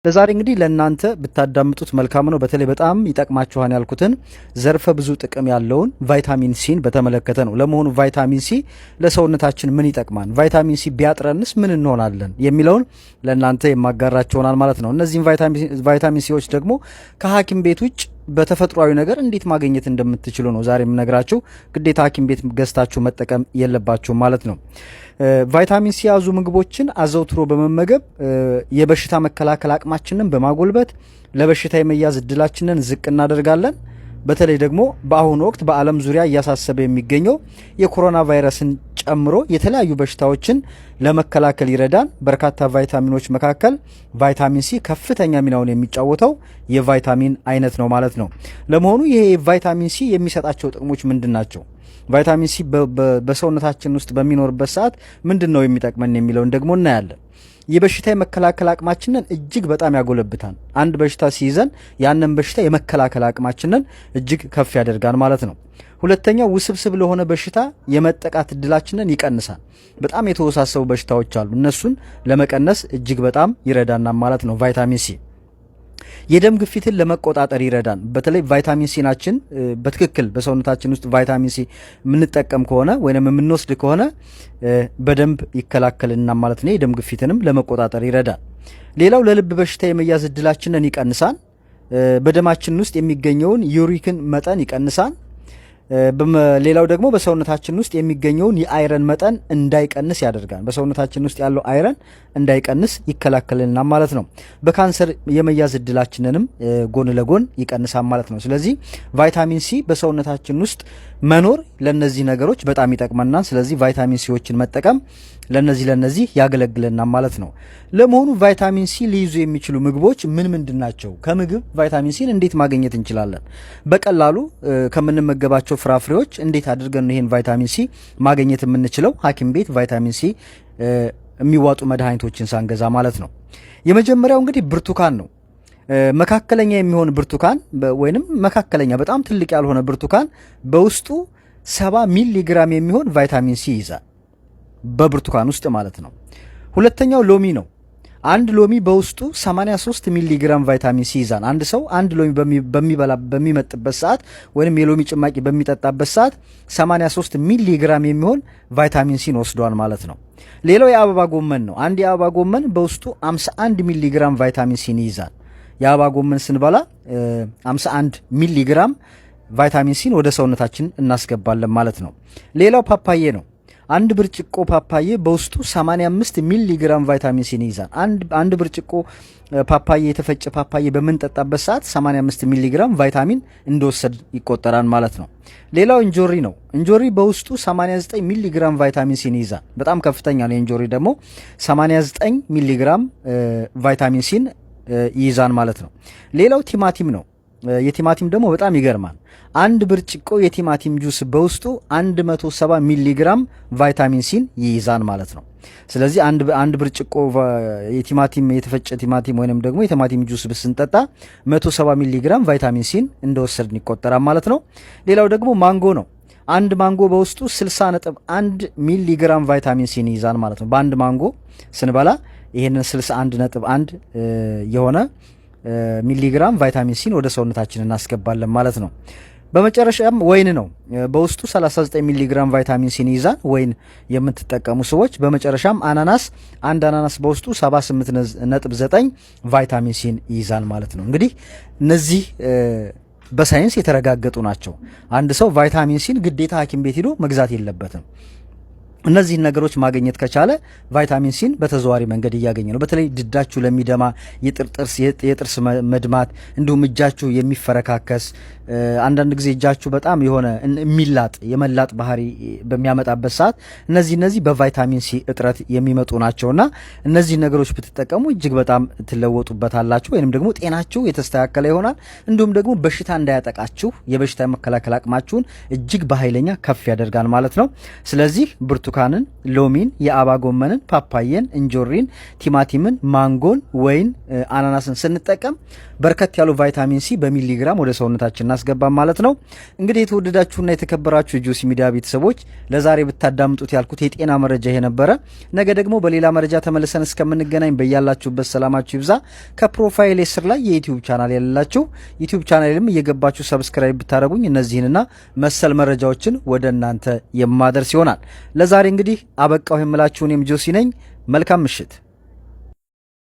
ለዛሬ እንግዲህ ለእናንተ ብታዳምጡት መልካም ነው። በተለይ በጣም ይጠቅማችኋል ያልኩትን ዘርፈ ብዙ ጥቅም ያለውን ቫይታሚን ሲን በተመለከተ ነው። ለመሆኑ ቫይታሚን ሲ ለሰውነታችን ምን ይጠቅማል? ቫይታሚን ሲ ቢያጥረንስ ምን እንሆናለን? የሚለውን ለእናንተ የማጋራችሁ ይሆናል ማለት ነው። እነዚህም ቫይታሚን ሲዎች ደግሞ ከሐኪም ቤት ውጭ በተፈጥሯዊ ነገር እንዴት ማግኘት እንደምትችሉ ነው ዛሬ የምነግራችሁ። ግዴታ ሐኪም ቤት ገዝታችሁ መጠቀም የለባችሁ ማለት ነው። ቫይታሚን ሲ ያዙ ምግቦችን አዘውትሮ በመመገብ የበሽታ መከላከል አቅማችንን በማጎልበት ለበሽታ የመያዝ እድላችንን ዝቅ እናደርጋለን። በተለይ ደግሞ በአሁኑ ወቅት በዓለም ዙሪያ እያሳሰበ የሚገኘው የኮሮና ቫይረስን ጨምሮ የተለያዩ በሽታዎችን ለመከላከል ይረዳን። በርካታ ቫይታሚኖች መካከል ቫይታሚን ሲ ከፍተኛ ሚናውን የሚጫወተው የቫይታሚን አይነት ነው ማለት ነው። ለመሆኑ ይሄ ቫይታሚን ሲ የሚሰጣቸው ጥቅሞች ምንድን ናቸው? ቫይታሚን ሲ በሰውነታችን ውስጥ በሚኖርበት ሰዓት ምንድን ነው የሚጠቅመን የሚለውን ደግሞ እናያለን። የበሽታ የመከላከል አቅማችንን እጅግ በጣም ያጎለብታል። አንድ በሽታ ሲይዘን ያንን በሽታ የመከላከል አቅማችንን እጅግ ከፍ ያደርጋል ማለት ነው። ሁለተኛው ውስብስብ ለሆነ በሽታ የመጠቃት እድላችንን ይቀንሳል። በጣም የተወሳሰቡ በሽታዎች አሉ፣ እነሱን ለመቀነስ እጅግ በጣም ይረዳናል ማለት ነው ቫይታሚን ሲ። የደም ግፊትን ለመቆጣጠር ይረዳን። በተለይ ቫይታሚን ሲ ናችን በትክክል በሰውነታችን ውስጥ ቫይታሚን ሲ የምንጠቀም ከሆነ ወይንም የምንወስድ ከሆነ በደንብ ይከላከልና ማለት ነው። የደም ግፊትንም ለመቆጣጠር ይረዳን። ሌላው ለልብ በሽታ የመያዝ እድላችንን ይቀንሳል። በደማችን ውስጥ የሚገኘውን ዩሪክን መጠን ይቀንሳል። ሌላው ደግሞ በሰውነታችን ውስጥ የሚገኘውን የአይረን መጠን እንዳይቀንስ ያደርጋል። በሰውነታችን ውስጥ ያለው አይረን እንዳይቀንስ ይከላከልልናል ማለት ነው። በካንሰር የመያዝ እድላችንንም ጎን ለጎን ይቀንሳል ማለት ነው። ስለዚህ ቫይታሚን ሲ በሰውነታችን ውስጥ መኖር ለነዚህ ነገሮች በጣም ይጠቅመናል። ስለዚህ ቫይታሚን ሲዎችን መጠቀም ለነዚህ ያገለግለናል ማለት ነው። ለመሆኑ ቫይታሚን ሲ ሊይዙ የሚችሉ ምግቦች ምን ምንድን ናቸው? ከምግብ ቫይታሚን ሲን እንዴት ማግኘት እንችላለን? በቀላሉ ከምንመገባቸው ፍራፍሬዎች እንዴት አድርገን ይሄን ቫይታሚን ሲ ማግኘት የምንችለው? ሐኪም ቤት ቫይታሚን ሲ የሚዋጡ መድኃኒቶችን ሳንገዛ ማለት ነው። የመጀመሪያው እንግዲህ ብርቱካን ነው። መካከለኛ የሚሆን ብርቱካን ወይንም መካከለኛ በጣም ትልቅ ያልሆነ ብርቱካን በውስጡ 70 ሚሊ ግራም የሚሆን ቫይታሚን ሲ ይይዛል፣ በብርቱካን ውስጥ ማለት ነው። ሁለተኛው ሎሚ ነው። አንድ ሎሚ በውስጡ 83 ሚሊ ግራም ቫይታሚን ሲ ይዛል። አንድ ሰው አንድ ሎሚ በሚመጥበት ሰዓት ወይንም የሎሚ ጭማቂ በሚጠጣበት ሰዓት 83 ሚሊ ግራም የሚሆን ቫይታሚን ሲን ወስዷል ማለት ነው። ሌላው የአበባ ጎመን ነው። አንድ የአበባ ጎመን በውስጡ 51 ሚሊ ግራም ቫይታሚን ሲን ይይዛል። የአበባ ጎመን ስንበላ 51 ሚሊ ግራም ቫይታሚን ሲን ወደ ሰውነታችን እናስገባለን ማለት ነው። ሌላው ፓፓዬ ነው። አንድ ብርጭቆ ፓፓዬ በውስጡ 85 ሚሊ ግራም ቫይታሚን ሲን ይይዛል። አንድ ብርጭቆ ፓፓዬ የተፈጨ ፓፓዬ በምንጠጣበት ሰዓት 85 ሚሊ ግራም ቫይታሚን እንደወሰድ ይቆጠራል ማለት ነው። ሌላው እንጆሪ ነው። እንጆሪ በውስጡ 89 ሚሊ ግራም ቫይታሚን ሲን ይይዛል። በጣም ከፍተኛ ነው። እንጆሪ ደግሞ 89 ሚሊ ግራም ቫይታሚን ሲን ይይዛል ማለት ነው። ሌላው ቲማቲም ነው። የቲማቲም ደግሞ በጣም ይገርማል። አንድ ብርጭቆ የቲማቲም ጁስ በውስጡ 170 ሚሊ ግራም ቫይታሚን ሲን ይይዛል ማለት ነው። ስለዚህ አንድ ብርጭቆ የቲማቲም የተፈጨ ቲማቲም ወይንም ደግሞ የቲማቲም ጁስ ብስንጠጣ 170 ሚሊ ግራም ቫይታሚን ሲን እንደወሰድን ይቆጠራል ማለት ነው። ሌላው ደግሞ ማንጎ ነው። አንድ ማንጎ በውስጡ 60.1 ሚሊ ግራም ቫይታሚን ሲን ይይዛል ማለት ነው። በአንድ ማንጎ ስንበላ ይሄንን 61.1 የሆነ ሚሊግራም ቫይታሚን ሲን ወደ ሰውነታችን እናስገባለን ማለት ነው። በመጨረሻም ወይን ነው። በውስጡ 39 ሚሊግራም ቫይታሚን ሲን ይዛል ወይን የምትጠቀሙ ሰዎች። በመጨረሻም አናናስ፣ አንድ አናናስ በውስጡ 78.9 ቫይታሚን ሲን ይዛል ማለት ነው። እንግዲህ እነዚህ በሳይንስ የተረጋገጡ ናቸው። አንድ ሰው ቫይታሚን ሲን ግዴታ ሐኪም ቤት ሄዶ መግዛት የለበትም። እነዚህን ነገሮች ማግኘት ከቻለ ቫይታሚን ሲን በተዘዋሪ መንገድ እያገኘ ነው። በተለይ ድዳችሁ ለሚደማ የጥርስ መድማት፣ እንዲሁም እጃችሁ የሚፈረካከስ አንዳንድ ጊዜ እጃችሁ በጣም የሆነ የሚላጥ የመላጥ ባህሪ በሚያመጣበት ሰዓት እነዚህ በቫይታሚን ሲ እጥረት የሚመጡ ናቸውና እነዚህ ነገሮች ብትጠቀሙ እጅግ በጣም ትለወጡበታላችሁ፣ ወይንም ደግሞ ጤናችሁ የተስተካከለ ይሆናል። እንዲሁም ደግሞ በሽታ እንዳያጠቃችሁ የበሽታ መከላከል አቅማችሁን እጅግ በኃይለኛ ከፍ ያደርጋል ማለት ነው። ስለዚህ ብርቱካንን፣ ሎሚን፣ የአበባ ጎመንን፣ ፓፓየን፣ እንጆሪን፣ ቲማቲምን፣ ማንጎን፣ ወይን፣ አናናስን ስንጠቀም በርከት ያሉ ቫይታሚን ሲ በሚሊግራም ወደ ሰውነታችን እናስገባም ማለት ነው። እንግዲህ የተወደዳችሁና የተከበራችሁ የጆሲ ሚዲያ ቤተሰቦች ለዛሬ ብታዳምጡት ያልኩት የጤና መረጃ ይሄ ነበረ። ነገ ደግሞ በሌላ መረጃ ተመልሰን እስከምንገናኝ በያላችሁበት ሰላማችሁ ይብዛ። ከፕሮፋይል ስር ላይ የዩቲዩብ ቻናል ያላችሁ ዩቲዩብ ቻናልም እየገባችሁ ሰብስክራይብ ብታደርጉኝ እነዚህንና መሰል መረጃዎችን ወደ እናንተ የማደርስ ይሆናል። ለዛሬ እንግዲህ አበቃው የምላችሁ እኔም ጆሲ ነኝ። መልካም ምሽት።